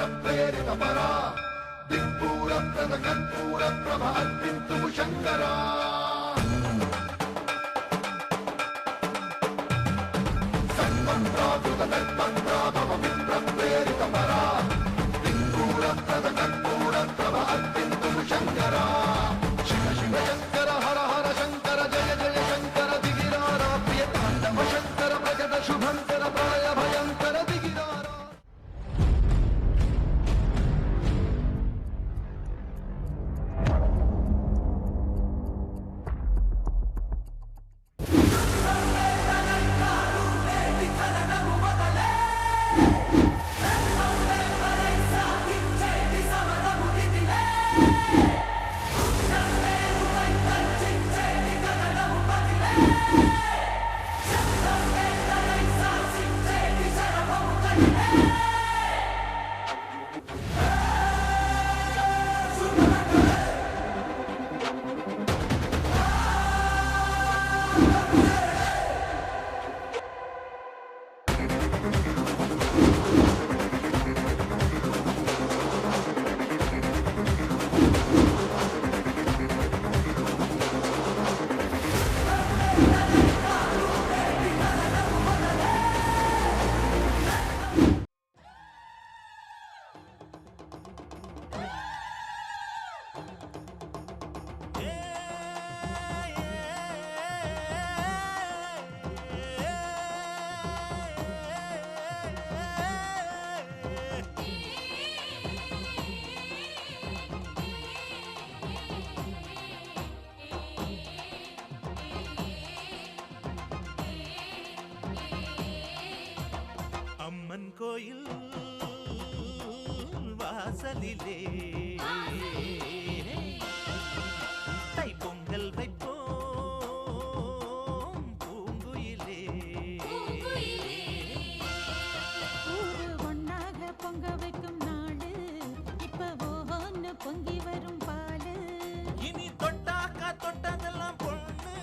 प्रप्रेरितपरा दिक्पूरप्रदकर्पूरप्रभ अर्पिन्तु शङ्करा सर्वं प्रावृतदर्पं प्राभवमिप्रप्रेरितपरा दिक्पूरप्रदकर्पूरप्रभ अर्पिन्तु शङ्करा शिव शिव शङ्कर हर हर शङ्कर जय जय शङ्कर दिगिरारा प्रिय ताण्डव शङ्कर प्रकट शुभङ्कर प्रलय भयङ्कर दिगिरारा அம்மன் கோயில் வாசலிலே தைப்பொங்கல் வைப்போம் பூங்குயிலே ஊரு ஒன்னாக பொங்க வைக்கும் நாடு இப்ப ஒவ்வொன்னு பொங்கி வரும் பாலு இனி தொட்டாக்கா தொட்டதெல்லாம் பொண்ணு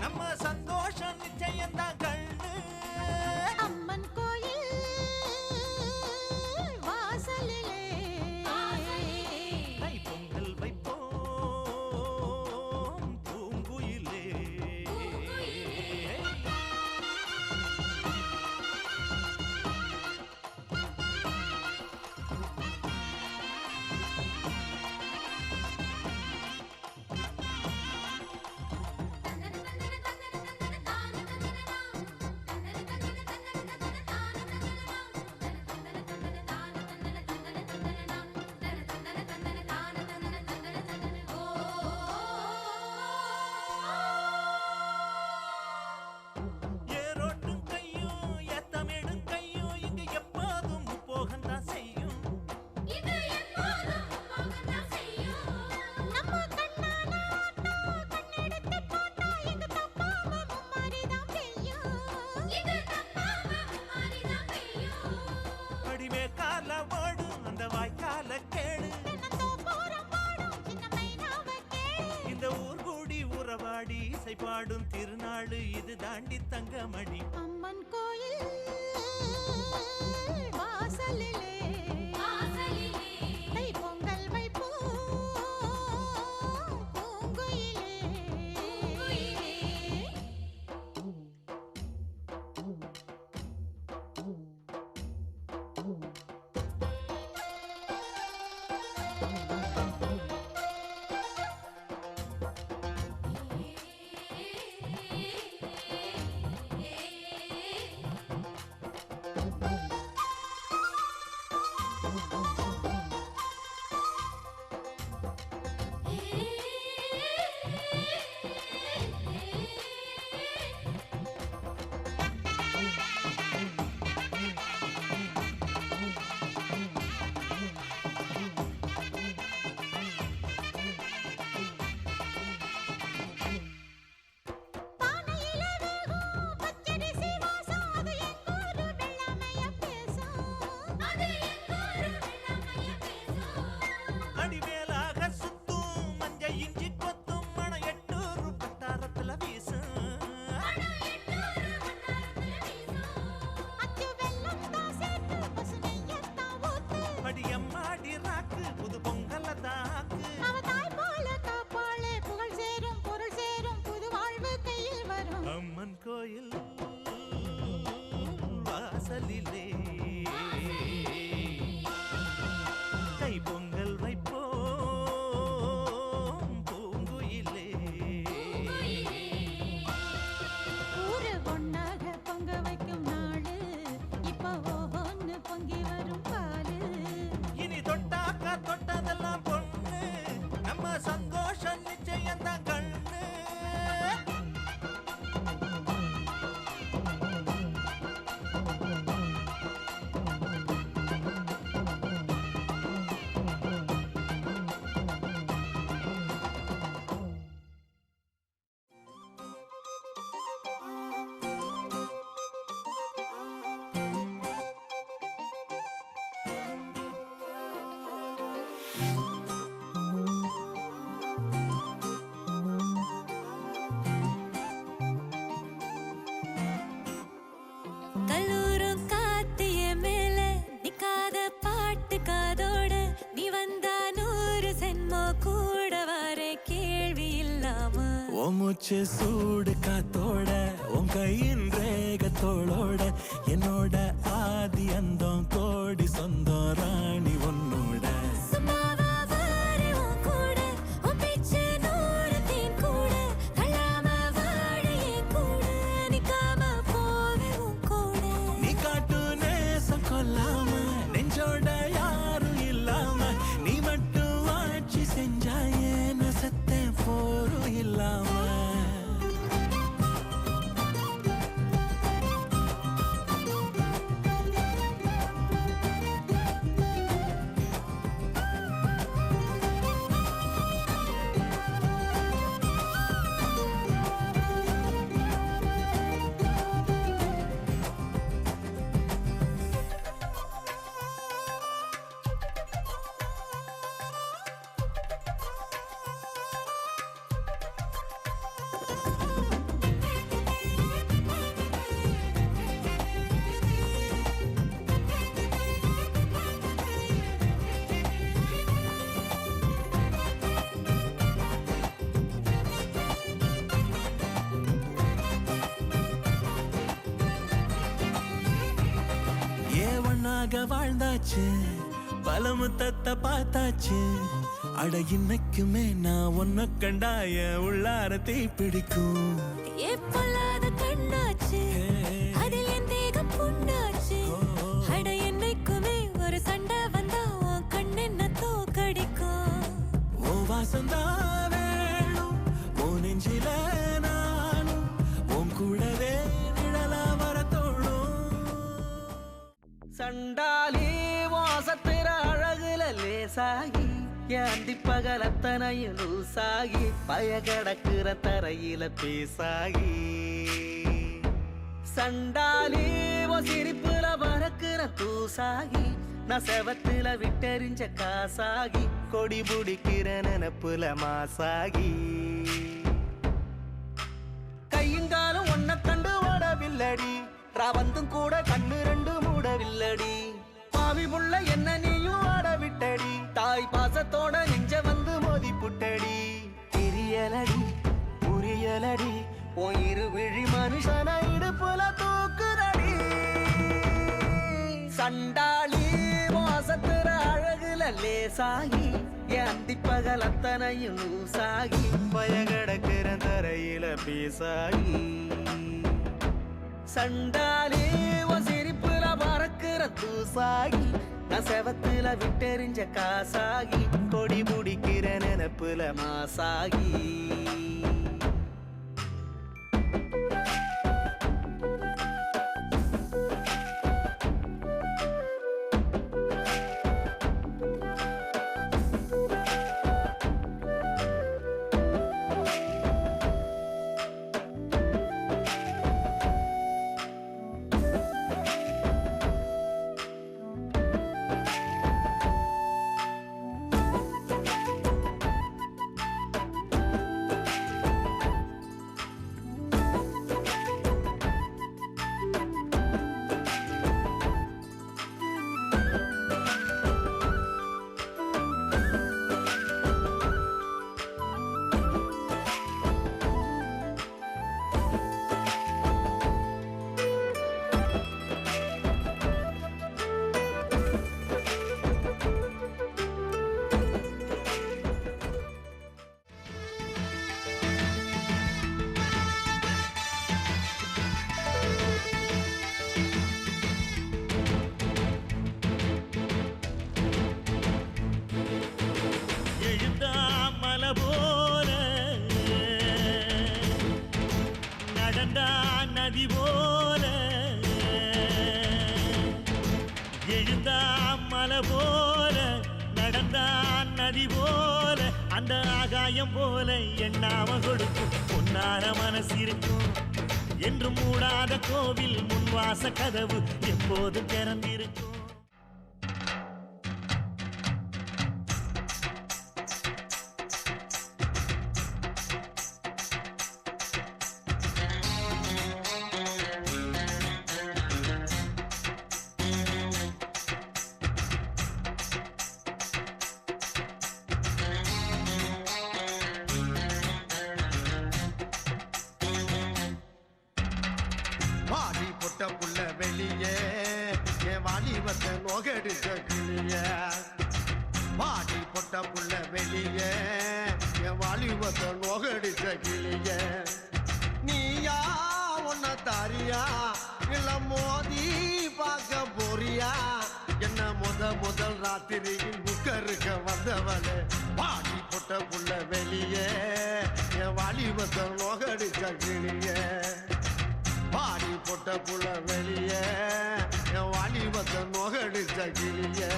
நம்ம சந்தோஷம் நிச்சயம்தான் கண்ணு அம்மன் கோயில் வாசலிலே தைப்பொங்கல் வைப்போம் பூங்குயிலே ஏரோட்டும் கையும் ஏத்தமிடும் கையும் இங்கு எப்போதும் போகத்தான் செய்யும் நம்ம கண்ணான ஆட்டோ கண்ணெடுத்து போட்டா எங்க தப்பாம மும்மாரிதான் பெய்யும் அடிமே கால ஓடும் அந்த வாய்க்கால கேடு தென்னந்தோப்புறம் பாடும் சின்ன மைனாவை கேளு இந்த ஊர் கூடி உறவாடி இசை பாடும் திருநாள் இது தாண்டி தங்கமணி அம்மன் கோயில் வாசலிலே தைப்பொங்கல் வைப்போம் பூங்குயிலே பானையில வேகும் பச்சரிசி வாசம் அது எங்கூரு வெள்ளாமைய பேசும் வாசலிலே கை பொங்கல் வைப்போம் பூங்குயிலே. ஊரு ஒன்னாக பொங்க வைக்கும் நாளு இப்போ ஒவ்வொன்னு பொங்கி வரும் பாலு. இனி தொட்டாக்கா தொட்டதெல்லாம் பொண்ணு, நம்ம சந்தோஷம் நிச்சயம்தான் கண்ணு. கல்லூரும் காத்து என் மேல நிக்காத பாட்டு காதோட நீ வந்தா 100 சென்மோ கூட வர கேள்வி இல்லாம. ஓ மூச்சு சூடு காத்தோட உன் கையின் ரேகத்தோளோட என்னோட ஆதி அந்தம் கோடி சொந்தம் ராணி உன்னோட. சும்மாவா வாரு உன் கூட உன் பேச்சு 100 தேன் கூட கல்லாம வாழ என் கூட நிக்காம போவே உன் கூட. நீ காட்டு நேசம் கொல்லாம நெஞ்சோட யாரும் இல்லாம நீ மட்டும் ஆட்சி செஞ்சாயே நான் செத்தேன் போரும் இல்லாம. ஒன்னாக வாழ்ந்தாச்சு பல முத்தத்தை பார்த்தாச்சு. அட இன்னைக்குமே நான் உன்னை கண்டாய உள்ளார தீ பிடிக்கும். எப்பொல்லாத கண்ணாச்சு அதில் என் தேகம் புண்ணாச்சு. அட என்னைக்குமே ஒரு சண்டை வந்தா உன் கண்ணென்ன தோக்கடிக்கும். ஓ வாசந்தான் வேணும் ஓ நெஞ்சில நானும் உன் கூடவே நிழலா வர தோணும். சண்டாலி வாசத்திர அழகுல லேசாகி ஏந்தி பகலத்தனையும் லூசாகி பய கடக்குற தரையில பேசாகி. சண்டாலி சிரிப்புல பறக்குற தூசாகி நான் செவத்துல விட்டெறிஞ்ச காசாகி கொடி பிடிக்கிற நினப்புல மாசாகி. கையுங்காலும் ஒன்ன கண்டு ஓடவில்லடி ராவந்தும் கூட கண்ணு 2 மூடவில்லடி. பாவி புள்ள என்ன நீயும் ஆட விட்டடி தாய் பாசத்தோட நெஞ்ச வந்து மோதி புட்டடி. தெரியலடி புரியலடி உன் இருவிழி மனுஷன இடுப்புல தூக்குறடி. சண்டாளி வாசத்துற அழகுல லேசாகி ஏந்தி பகல் அத்தனையும் லூசாகி பய கடக்கிற தரையில பேசாகி. சண்டாலி சிரிப்புல பறக்குற தூசாகி நான் செவத்துல விட்டெறிஞ்ச காசாகி கொடி பிடிக்கிற நினப்புல மாசாகி. நதி போல எழுந்தான் மலை போல நடந்தான் நதி போல அந்த ஆகாயம் போல எண்ணாம கொடுக்கும் பொன்னார மனசு இருக்கும் என்றும் மூடாத கோவில் முன்வாச கதவு எப்போதும் திறந்திருக்கும். வாடி பொட்ட புள்ள வெளியே என் வாலிபத்தை நோகடிச்ச கிளியே. வாடி பொட்ட புள்ள வெளியே என் வாலிபத்தை நோகடிச்ச கிளியே. நீயா உன்ன தாரியா இல்ல மோதி பார்க்க போறியா என்ன முதல் ராத்திரியில் புக்கருக்க வந்தவளே. வாடி பொட்ட புள்ள வெளியே என் வாலிபத்தை நோகடிச்ச கிளியே. வாடி பொட்ட புள்ள வெளியே என் வாலிபத்தை நோகடிச்ச கிளியே.